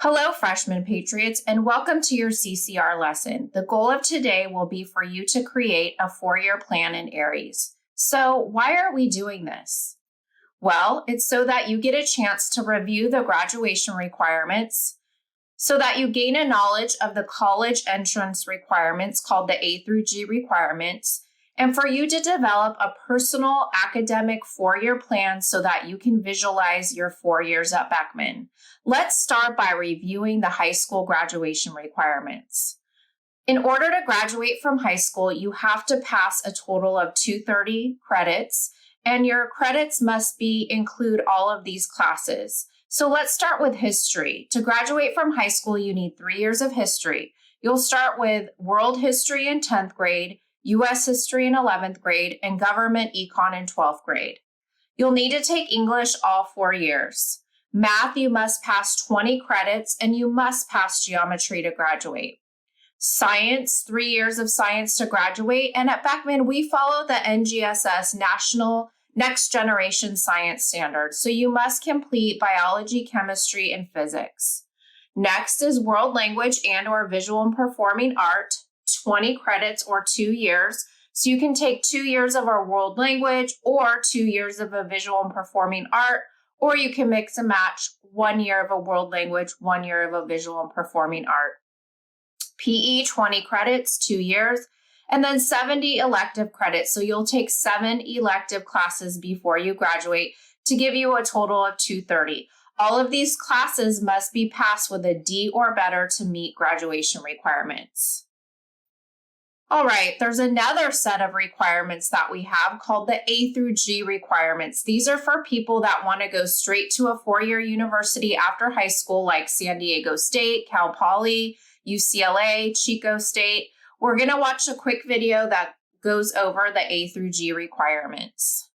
Hello, freshman patriots, and welcome to your CCR lesson. The goal of today will be for you to create a 4-year plan in Aeries. So why are we doing this? Well, it's so that you get a chance to review the graduation requirements, so that you gain a knowledge of the college entrance requirements called the A through G requirements, and for you to develop a personal academic 4-year plan so that you can visualize your 4 years at Beckman. Let's start by reviewing the high school graduation requirements. In order to graduate from high school, you have to pass a total of 230 credits, and your credits must include all of these classes. So let's start with history. To graduate from high school, you need 3 years of history. You'll start with world history in 10th grade, U.S. history in 11th grade, and government econ in 12th grade. You'll need to take English all 4 years. Math, you must pass 20 credits, and you must pass geometry to graduate. Science, 3 years of science to graduate, and at Beckman, we follow the NGSS National Next Generation Science Standards, so you must complete biology, chemistry, and physics. Next is world language and/or visual and performing art, 20 credits or 2 years. So you can take 2 years of a world language or 2 years of a visual and performing art, or you can mix and match 1 year of a world language, 1 year of a visual and performing art. PE, 20 credits, 2 years, and then 70 elective credits. So you'll take 7 elective classes before you graduate to give you a total of 230. All of these classes must be passed with a D or better to meet graduation requirements. All right, there's another set of requirements that we have called the A through G requirements. These are for people that want to go straight to a 4-year university after high school, like San Diego State, Cal Poly, UCLA, Chico State. We're going to watch a quick video that goes over the A through G requirements.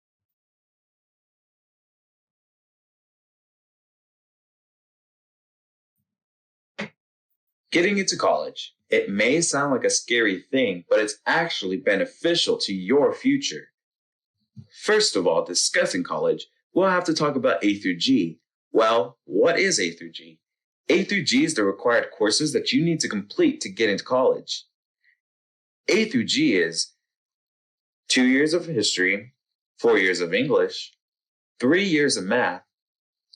Getting into college. It may sound like a scary thing, but it's actually beneficial to your future. First of all, discussing college, we'll have to talk about A through G. Well, what is A through G? A through G is the required courses that you need to complete to get into college. A through G is 2 years of history, 4 years of English, 3 years of math,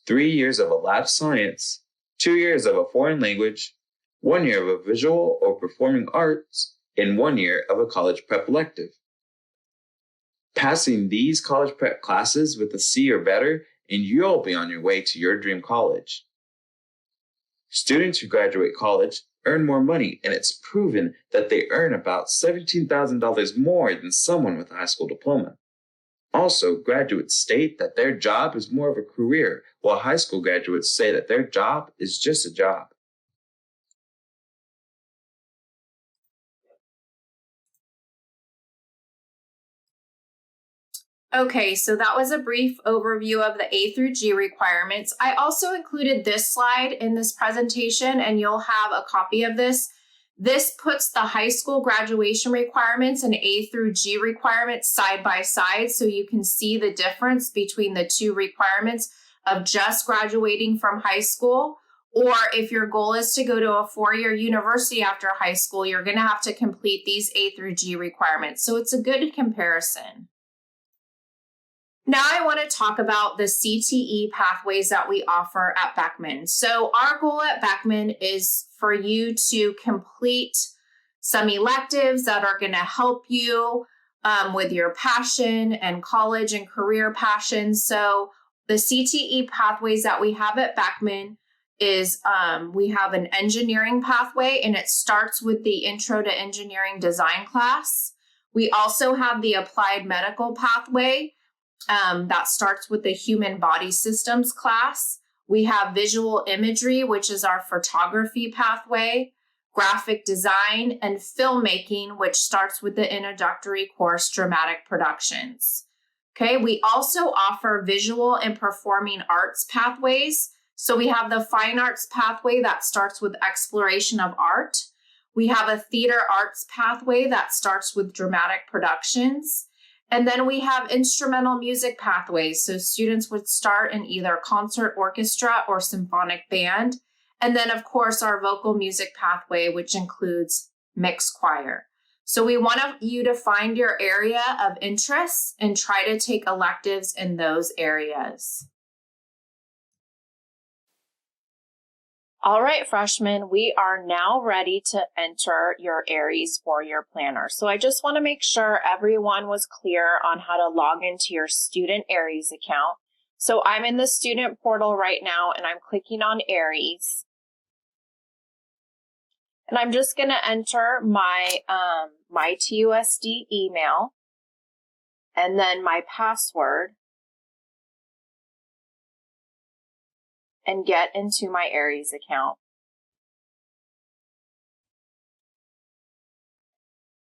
3 years of a lab science, 2 years of a foreign language, 1 year of a visual or performing arts, and 1 year of a college prep elective. Passing these college prep classes with a C or better, and you'll be on your way to your dream college. Students who graduate college earn more money, and it's proven that they earn about $17,000 more than someone with a high school diploma. Also, graduates state that their job is more of a career, while high school graduates say that their job is just a job. Okay, so that was a brief overview of the A through G requirements. I also included this slide in this presentation, and you'll have a copy of this. This puts the high school graduation requirements and A through G requirements side by side, so you can see the difference between the two requirements of just graduating from high school, or if your goal is to go to a 4-year university after high school, you're going to have to complete these A through G requirements. So it's a good comparison. Now I want to talk about the CTE pathways that we offer at Beckman. So our goal at Beckman is for you to complete some electives that are going to help you with your passion and college and career passion. So the CTE pathways that we have at Beckman is we have an engineering pathway, and it starts with the Intro to Engineering Design class. We also have the applied medical pathway. That starts with the Human Body Systems class. We have visual imagery, which is our photography pathway, graphic design, and filmmaking, which starts with the introductory course, dramatic productions. Okay, we also offer visual and performing arts pathways. So we have the fine arts pathway that starts with exploration of art. We have a theater arts pathway that starts with dramatic productions. And then we have instrumental music pathways. So students would start in either concert orchestra or symphonic band. And then, of course, our vocal music pathway, which includes mixed choir. So we want you to find your area of interest and try to take electives in those areas. All right, freshmen, we are now ready to enter your Aeries four-year planner. So I just want to make sure everyone was clear on how to log into your student Aeries account. So I'm in the student portal right now and I'm clicking on Aeries. And I'm just going to enter my TUSD email and then my password and get into my Aeries account.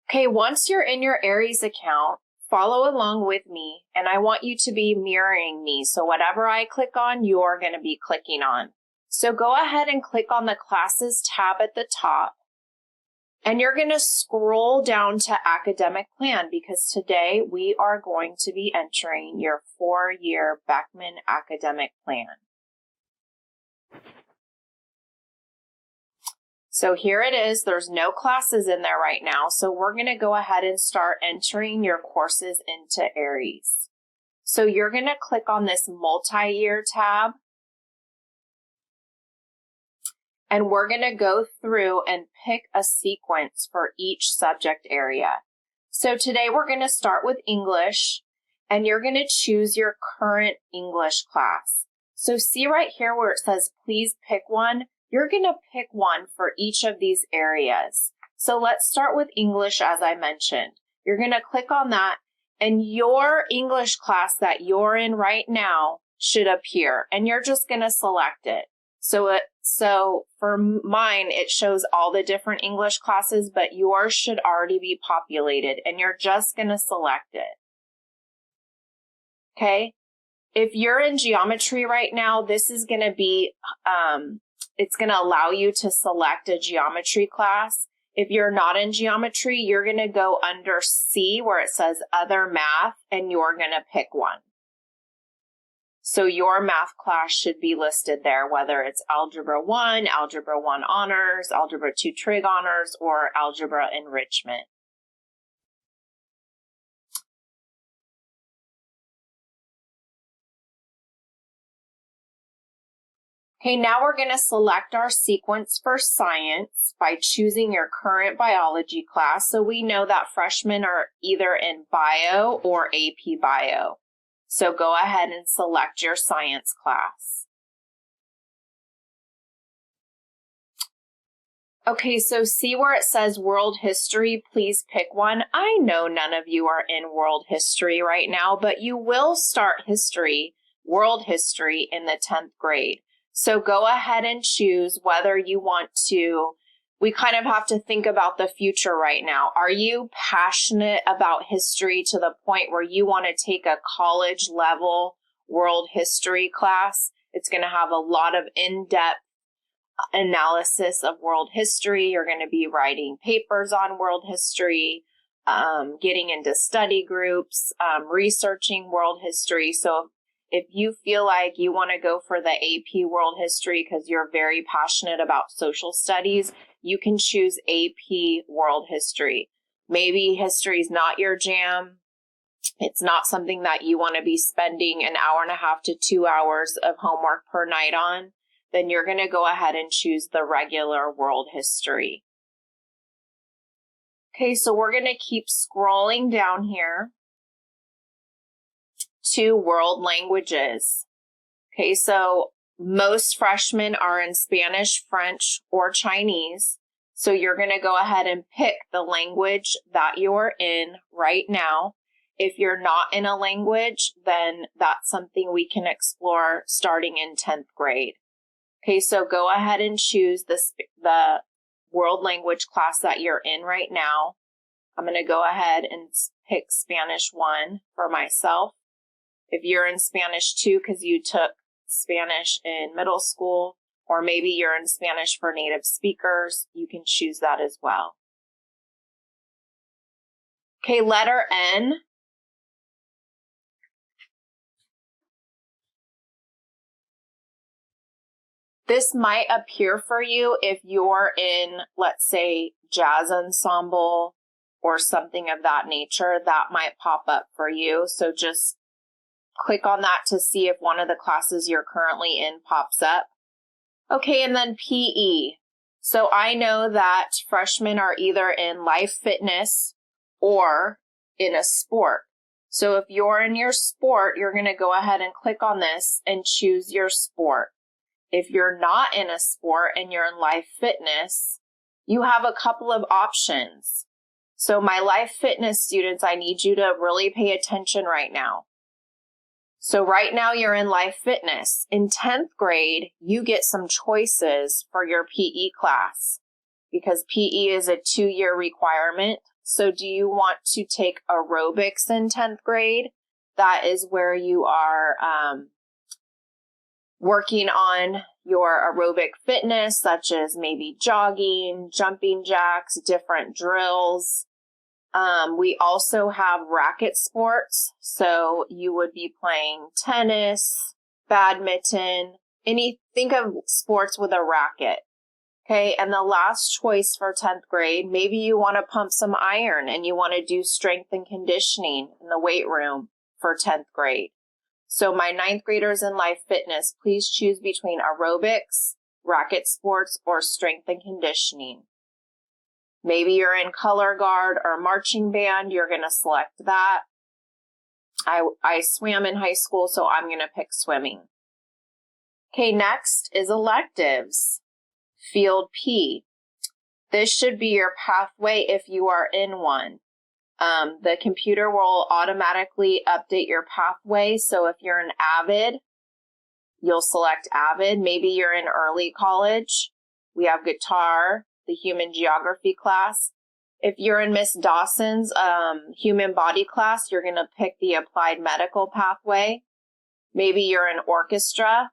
Okay, once you're in your Aeries account, follow along with me, and I want you to be mirroring me. So whatever I click on, you're going to be clicking on. So go ahead and click on the Classes tab at the top, and you're going to scroll down to Academic Plan because today we are going to be entering your 4-year Beckman Academic Plan. So here it is. There's no classes in there right now. So we're going to go ahead and start entering your courses into Aeries. So you're going to click on this multi-year tab. And we're going to go through and pick a sequence for each subject area. So today we're going to start with English, and you're going to choose your current English class. So see right here where it says, please pick one. You're going to pick one for each of these areas. So let's start with English, as I mentioned. You're going to click on that, and your English class that you're in right now should appear, and you're just going to select it. So for mine, it shows all the different English classes, but yours should already be populated, and you're just going to select it. Okay? If you're in geometry right now, this is going to be, it's going to allow you to select a geometry class. If you're not in geometry, you're going to go under C where it says Other Math, and you're going to pick one. So your math class should be listed there, whether it's Algebra 1, Algebra 1 Honors, Algebra 2 Trig Honors, or Algebra Enrichment. Okay, now we're going to select our sequence for science by choosing your current biology class. So we know that freshmen are either in bio or AP Bio. So go ahead and select your science class. Okay, so see where it says World History, please pick one. I know none of you are in World History right now, but you will start World History in the 10th grade. So go ahead and choose whether you want to. We kind of have to think about the future right now. Are you passionate about history to the point where you want to take a college level world history class? It's going to have a lot of in-depth analysis of world history. You're going to be writing papers on world history, getting into study groups, researching world history. So if you feel like you want to go for the AP World History because you're very passionate about social studies, you can choose AP World History. Maybe history is not your jam. It's not something that you want to be spending an hour and a half to 2 hours of homework per night on. Then you're going to go ahead and choose the regular World History. Okay, so we're going to keep scrolling down here to world languages. Okay, so most freshmen are in Spanish, French, or Chinese. So you're going to go ahead and pick the language that you're in right now. If you're not in a language, then that's something we can explore starting in 10th grade. Okay, so go ahead and choose the world language class that you're in right now. I'm going to go ahead and pick Spanish 1 for myself. If you're in Spanish 2 because you took Spanish in middle school, or maybe you're in Spanish for native speakers, you can choose that as well. Okay, letter N. This might appear for you if you're in, let's say, jazz ensemble or something of that nature. That might pop up for you. So just click on that to see if one of the classes you're currently in pops up. Okay, and then PE. So I know that freshmen are either in life fitness or in a sport. So if you're in your sport, you're going to go ahead and click on this and choose your sport. If you're not in a sport and you're in life fitness, you have a couple of options. So my life fitness students, I need you to really pay attention right now. So right now you're in life fitness. In 10th grade, you get some choices for your PE class because PE is a 2-year requirement. So do you want to take aerobics in 10th grade? That is where you are working on your aerobic fitness, such as maybe jogging, jumping jacks, different drills. We also have racket sports. So you would be playing tennis, badminton, think of sports with a racket. Okay. And the last choice for 10th grade, maybe you want to pump some iron and you want to do strength and conditioning in the weight room for 10th grade. So my 9th graders in life fitness, please choose between aerobics, racket sports, or strength and conditioning. Maybe you're in color guard or marching band, you're going to select that. I swam in high school, so I'm going to pick swimming. Okay, next is electives. Field P. This should be your pathway if you are in one. The computer will automatically update your pathway. So if you're an Avid, you'll select Avid. Maybe you're in early college. We have guitar, the human geography class. If you're in Miss Dawson's human body class, you're going to pick the applied medical pathway. Maybe you're in orchestra.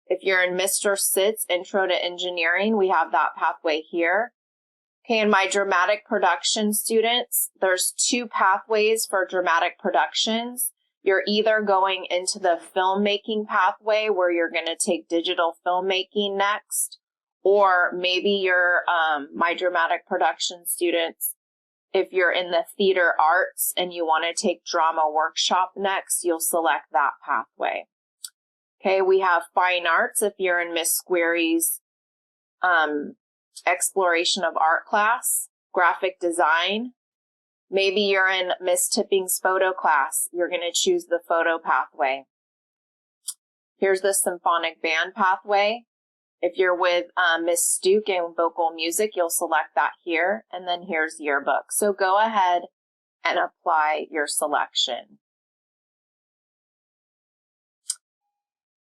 If you're in Mr. Sitt's intro to engineering, we have that pathway here. Okay, and my dramatic production students, there's 2 pathways for dramatic productions. You're either going into the filmmaking pathway where you're going to take digital filmmaking next, or maybe you're my dramatic production students, if you're in the theater arts and you want to take drama workshop next, you'll select that pathway. Okay, we have fine arts if you're in Miss Squarey's exploration of art class, graphic design. Maybe you're in Miss Tipping's photo class. You're going to choose the photo pathway. Here's the symphonic band pathway. If you're with Miss Stuke in vocal music, you'll select that here. And then here's yearbook. So go ahead and apply your selection.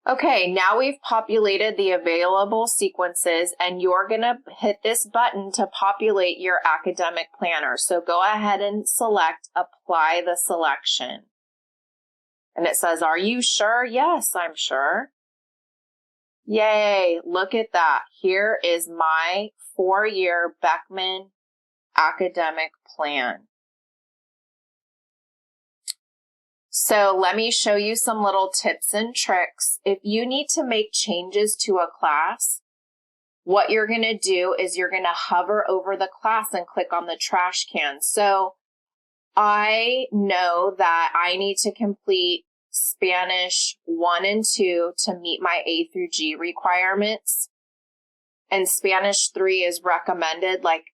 Okay, now we've populated the available sequences and you're going to hit this button to populate your academic planner. So go ahead and select Apply the Selection. And it says, are you sure? Yes, I'm sure. Yay, look at that. Here is my 4-year Beckman academic plan. So let me show you some little tips and tricks. If you need to make changes to a class, what you're going to do is you're going to hover over the class and click on the trash can. So I know that I need to complete Spanish 1 and 2 to meet my A through G requirements. And Spanish 3 is recommended, like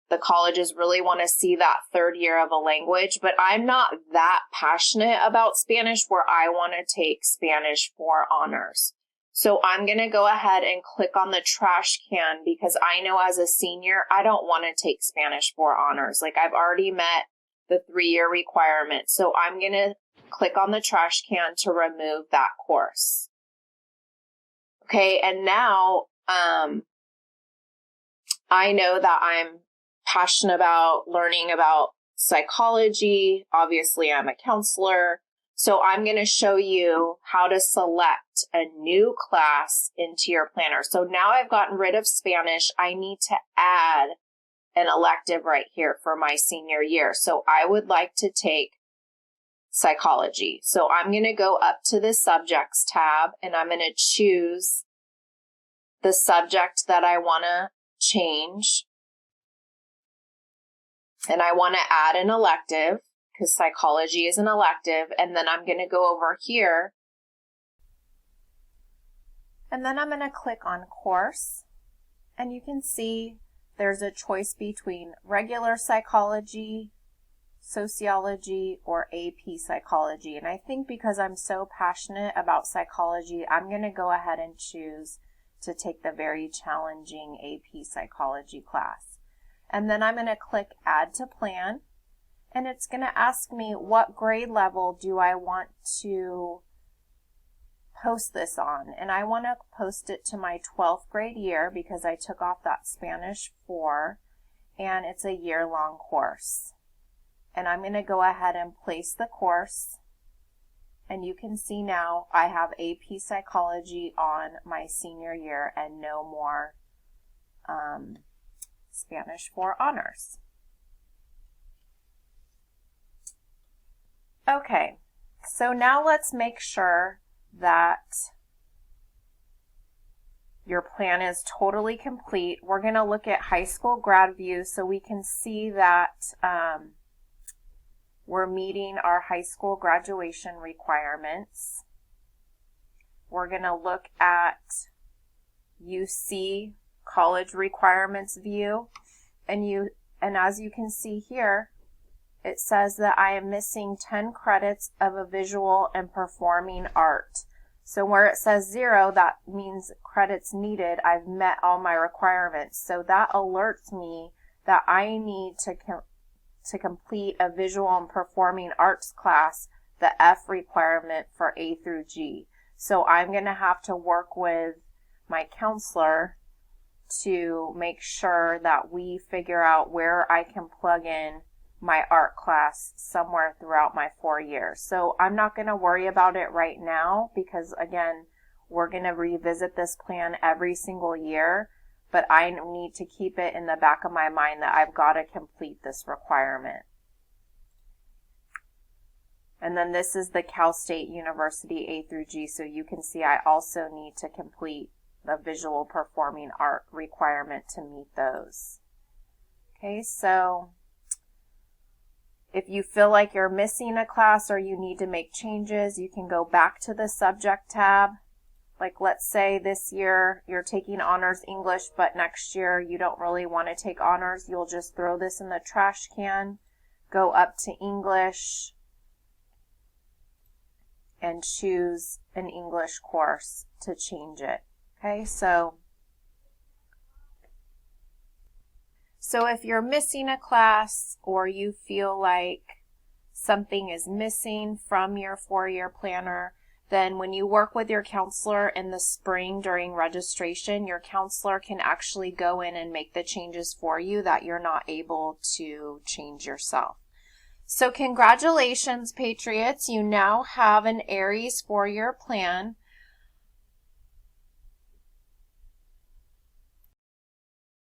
the colleges really want to see that 3rd year of a language, but I'm not that passionate about Spanish where I want to take Spanish for honors. So I'm going to go ahead and click on the trash can because I know as a senior, I don't want to take Spanish for honors. Like I've already met the 3-year requirement. So I'm going to click on the trash can to remove that course. Okay, and now I know that I'm passionate about learning about psychology. Obviously, I'm a counselor. So I'm going to show you how to select a new class into your planner. So now I've gotten rid of Spanish. I need to add an elective right here for my senior year. So I would like to take psychology. So I'm going to go up to the subjects tab and I'm going to choose the subject that I want to change. And I want to add an elective because psychology is an elective. And then I'm going to go over here. And then I'm going to click on course. And you can see there's a choice between regular psychology, sociology, or AP psychology. And I think because I'm so passionate about psychology, I'm going to go ahead and choose to take the very challenging AP psychology class. And then I'm going to click add to plan. And it's going to ask me what grade level do I want to post this on. And I want to post it to my 12th grade year because I took off that Spanish 4 and it's a year-long course. And I'm going to go ahead and place the course. And you can see now I have AP Psychology on my senior year and no more Spanish 4 honors. Okay, so now let's make sure that your plan is totally complete. We're going to look at high school grad view so we can see that we're meeting our high school graduation requirements. We're going to look at UC college requirements view, and as you can see here, it says that I am missing 10 credits of a visual and performing art. So where it says 0, that means credits needed. I've met all my requirements. So that alerts me that I need to complete a visual and performing arts class, the F requirement for A through G. So I'm going to have to work with my counselor to make sure that we figure out where I can plug in my art class somewhere throughout my 4 years. So I'm not going to worry about it right now because, again, we're going to revisit this plan every single year, but I need to keep it in the back of my mind that I've got to complete this requirement. And then this is the Cal State University A through G, so you can see I also need to complete the visual performing art requirement to meet those. Okay, so if you feel like you're missing a class or you need to make changes, you can go back to the subject tab. Like let's say this year you're taking honors English, but next year you don't really want to take honors. You'll just throw this in the trash can, go up to English, and choose an English course to change it. Okay, so if you're missing a class or you feel like something is missing from your 4-year planner, then when you work with your counselor in the spring during registration, your counselor can actually go in and make the changes for you that you're not able to change yourself. So congratulations, Patriots. You now have an Aeries 4-year plan.